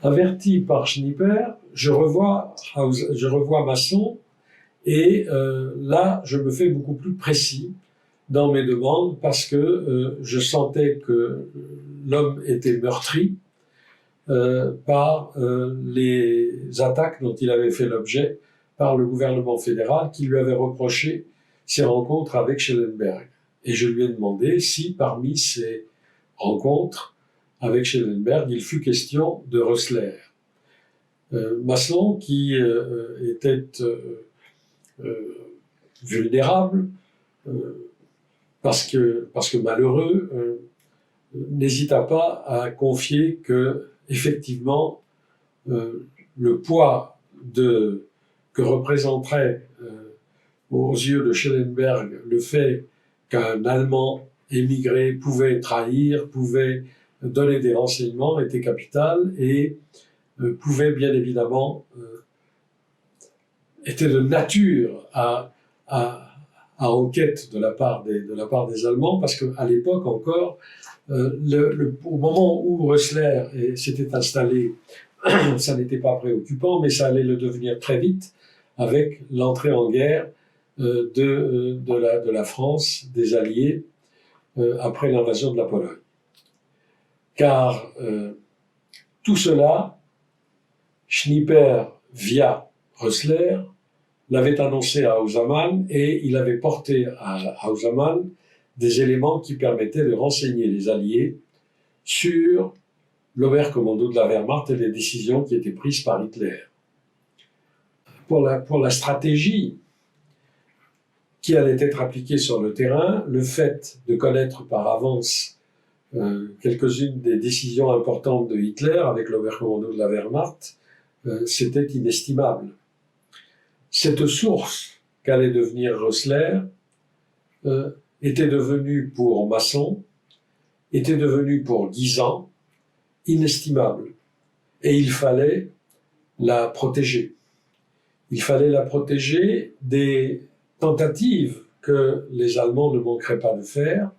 Averti par Schnipper, je revois Masson et là, je me fais beaucoup plus précis dans mes demandes parce que je sentais que l'homme était meurtri par les attaques dont il avait fait l'objet par le gouvernement fédéral qui lui avait reproché ses rencontres avec Schellenberg. Et je lui ai demandé si parmi ces rencontres avec Schellenberg, il fut question de Rössler. Masson, qui était vulnérable, parce que malheureux, n'hésita pas à confier que, effectivement, le poids que représenterait aux yeux de Schellenberg le fait qu'un Allemand émigré pouvait trahir, pouvait donner des renseignements était capital et pouvait bien évidemment était de nature à enquête de la part des Allemands, parce qu'à l'époque encore, au moment où Rössler s'était installé, ça n'était pas préoccupant, mais ça allait le devenir très vite avec l'entrée en guerre de la France, des Alliés, après l'invasion de la Pologne. Car tout cela, Schnipper, via Rössler, l'avait annoncé à Hausamann et il avait porté à Hausamann des éléments qui permettaient de renseigner les Alliés sur l'Oberkommando de la Wehrmacht et les décisions qui étaient prises par Hitler. Pour la stratégie qui allait être appliquée sur le terrain, le fait de connaître par avance quelques-unes des décisions importantes de Hitler avec l'Oberkommando de la Wehrmacht, c'était inestimable. Cette source qu'allait devenir Rössler était devenue pour Masson, était devenue pour Guisan inestimable. Et il fallait la protéger. Il fallait la protéger des tentatives que les Allemands ne manqueraient pas de faire,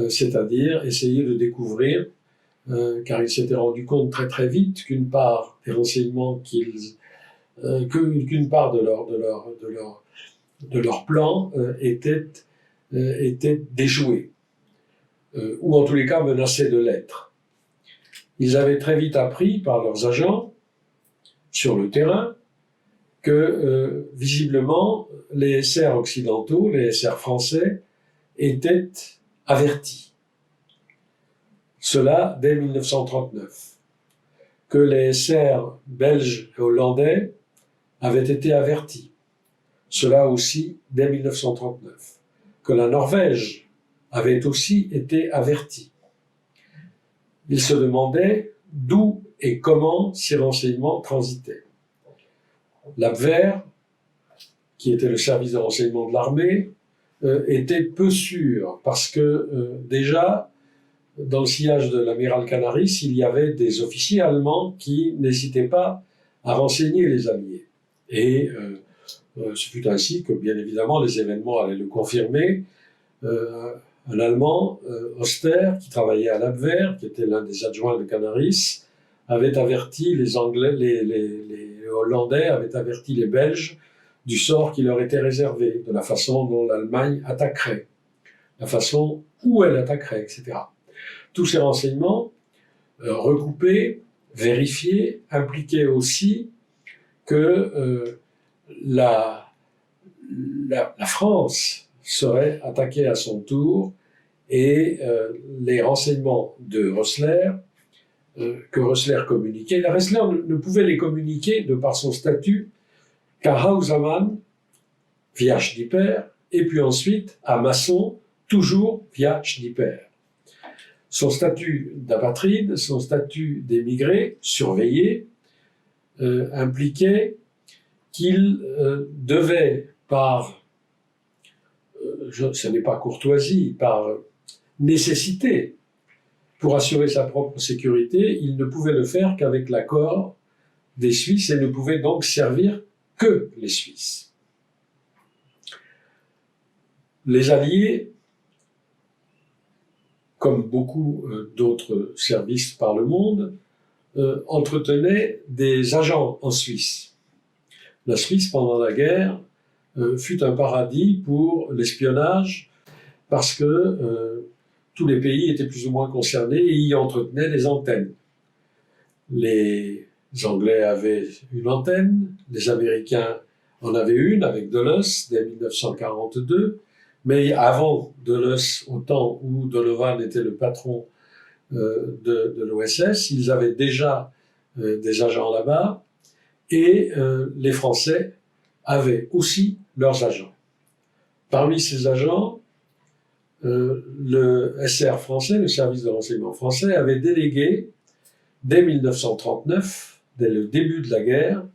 c'est-à-dire essayer de découvrir, car ils s'étaient rendus compte très très vite qu'une part des renseignements qu'une part de leur plan était déjouée, ou en tous les cas menaçait de l'être. Ils avaient très vite appris par leurs agents sur le terrain que visiblement les SR occidentaux, les SR français, étaient avertis. Cela dès 1939. Que les SR belges et hollandais avaient été avertis. Cela aussi dès 1939. Que la Norvège avait aussi été avertie. Ils se demandaient d'où et comment ces renseignements transitaient. L'Abwehr, qui était le service de renseignement de l'armée, était peu sûr, parce que déjà, dans le sillage de l'amiral Canaris, il y avait des officiers allemands qui n'hésitaient pas à renseigner les Alliés. Et ce fut ainsi que, bien évidemment, les événements allaient le confirmer. Un Allemand, Oster, qui travaillait à l'Abwehr, qui était l'un des adjoints de Canaris, avait averti les Anglais, les Hollandais avaient averti les Belges du sort qui leur était réservé, de la façon dont l'Allemagne attaquerait, la façon où elle attaquerait, etc. Tous ces renseignements recoupés, vérifiés, impliquaient aussi que la France serait attaquée à son tour et les renseignements de Rössler, que Rössler communiquait, Rössler ne pouvait les communiquer de par son statut qu'à Hausamann, via Schnipper, et puis ensuite à Masson, toujours via Schnipper. Son statut d'apatride, son statut d'émigré, surveillé, impliquait qu'il devait, ce n'est pas courtoisie, par nécessité, pour assurer sa propre sécurité, il ne pouvait le faire qu'avec l'accord des Suisses et ne pouvait donc servir que les Suisses. Les Alliés, comme beaucoup d'autres services par le monde, entretenait des agents en Suisse. La Suisse, pendant la guerre, fut un paradis pour l'espionnage parce que tous les pays étaient plus ou moins concernés et y entretenaient des antennes. Les Anglais avaient une antenne, les Américains en avaient une avec Dulles dès 1942, mais avant Dulles, au temps où Donovan était le patron de l'OSS, ils avaient déjà des agents là-bas et les Français avaient aussi leurs agents. Parmi ces agents, le SR français, le service de renseignement français, avait délégué, dès 1939, dès le début de la guerre,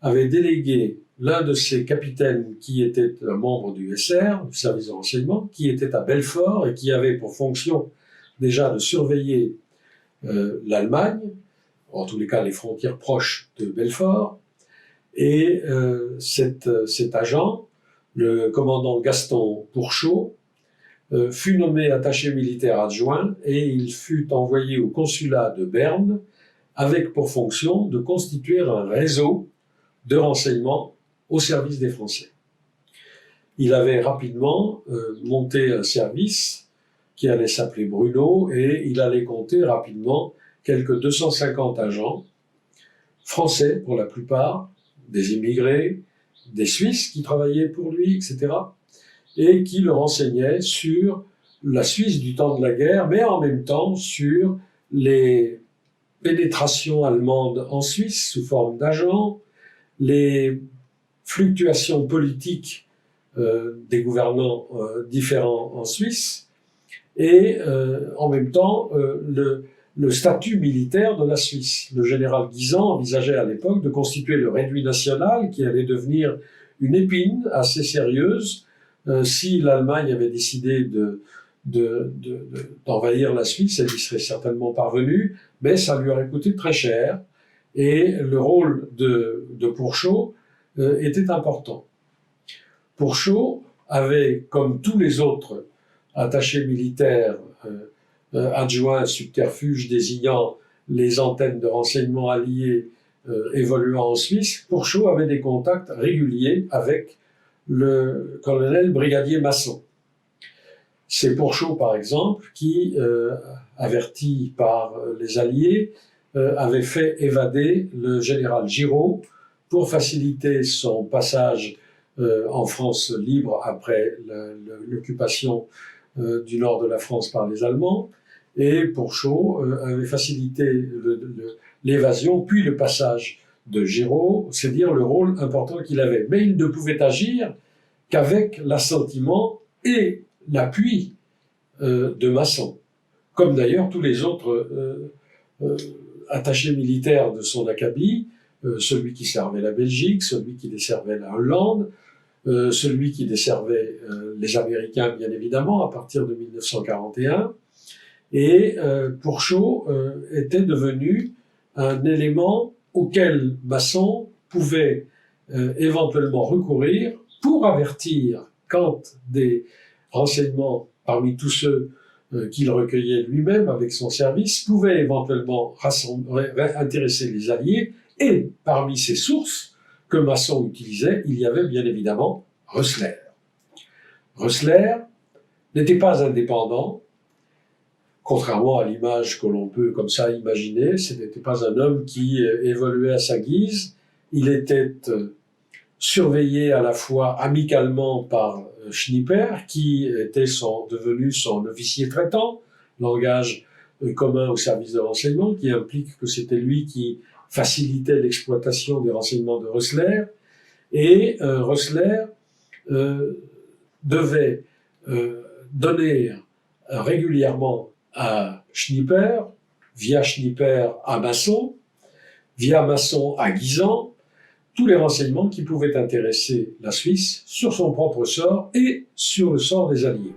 avait délégué l'un de ses capitaines qui était un membre du SR, du service de renseignement, qui était à Belfort et qui avait pour fonction déjà de surveiller l'Allemagne, en tous les cas les frontières proches de Belfort, et cet agent, le commandant Gaston Pourchot, fut nommé attaché militaire adjoint et il fut envoyé au consulat de Berne avec pour fonction de constituer un réseau de renseignement au service des Français. Il avait rapidement monté un service qui allait s'appeler Bruno et il allait compter rapidement quelques 250 agents, français pour la plupart, des immigrés, des Suisses qui travaillaient pour lui, etc., et qui le renseignaient sur la Suisse du temps de la guerre, mais en même temps sur les pénétrations allemandes en Suisse sous forme d'agents, les fluctuations politiques des gouvernants différents en Suisse, et en même temps le statut militaire de la Suisse. Le général Guisan envisageait à l'époque de constituer le réduit national qui allait devenir une épine assez sérieuse si l'Allemagne avait décidé d'envahir la Suisse, elle y serait certainement parvenue, mais ça lui aurait coûté très cher et le rôle de Pourchot était important. Pourchot avait, comme tous les autres attachés militaires adjoints subterfuges désignant les antennes de renseignement alliées évoluant en Suisse, Pourchot avait des contacts réguliers avec le colonel brigadier Masson. C'est Pourchot, par exemple, qui, averti par les Alliés, avait fait évader le général Giraud pour faciliter son passage en France libre après l'occupation du nord de la France par les Allemands. Et Pourchot avait facilité l'évasion, puis le passage de Giraud, c'est dire le rôle important qu'il avait. Mais il ne pouvait agir qu'avec l'assentiment et l'appui de Masson, comme d'ailleurs tous les autres attachés militaires de son acabit, celui qui servait la Belgique, celui qui desservait la Hollande, celui qui desservait les Américains, bien évidemment, à partir de 1941. Et Pourchot était devenu un élément auquel Masson pouvait éventuellement recourir pour avertir quand des renseignements parmi tous ceux qu'il recueillait lui-même avec son service pouvaient éventuellement intéresser les Alliés. Et parmi ces sources que Masson utilisait, il y avait bien évidemment Rössler. Rössler n'était pas indépendant, contrairement à l'image que l'on peut comme ça imaginer. Ce n'était pas un homme qui évoluait à sa guise. Il était surveillé à la fois amicalement par Schnipper, qui était devenu son officier traitant, langage commun au service de renseignement, qui implique que c'était lui qui facilitait l'exploitation des renseignements de Rössler. Et Rössler devait donner régulièrement à Schnipper, via Schnipper à Masson, via Masson à Guisan, tous les renseignements qui pouvaient intéresser la Suisse sur son propre sort et sur le sort des Alliés.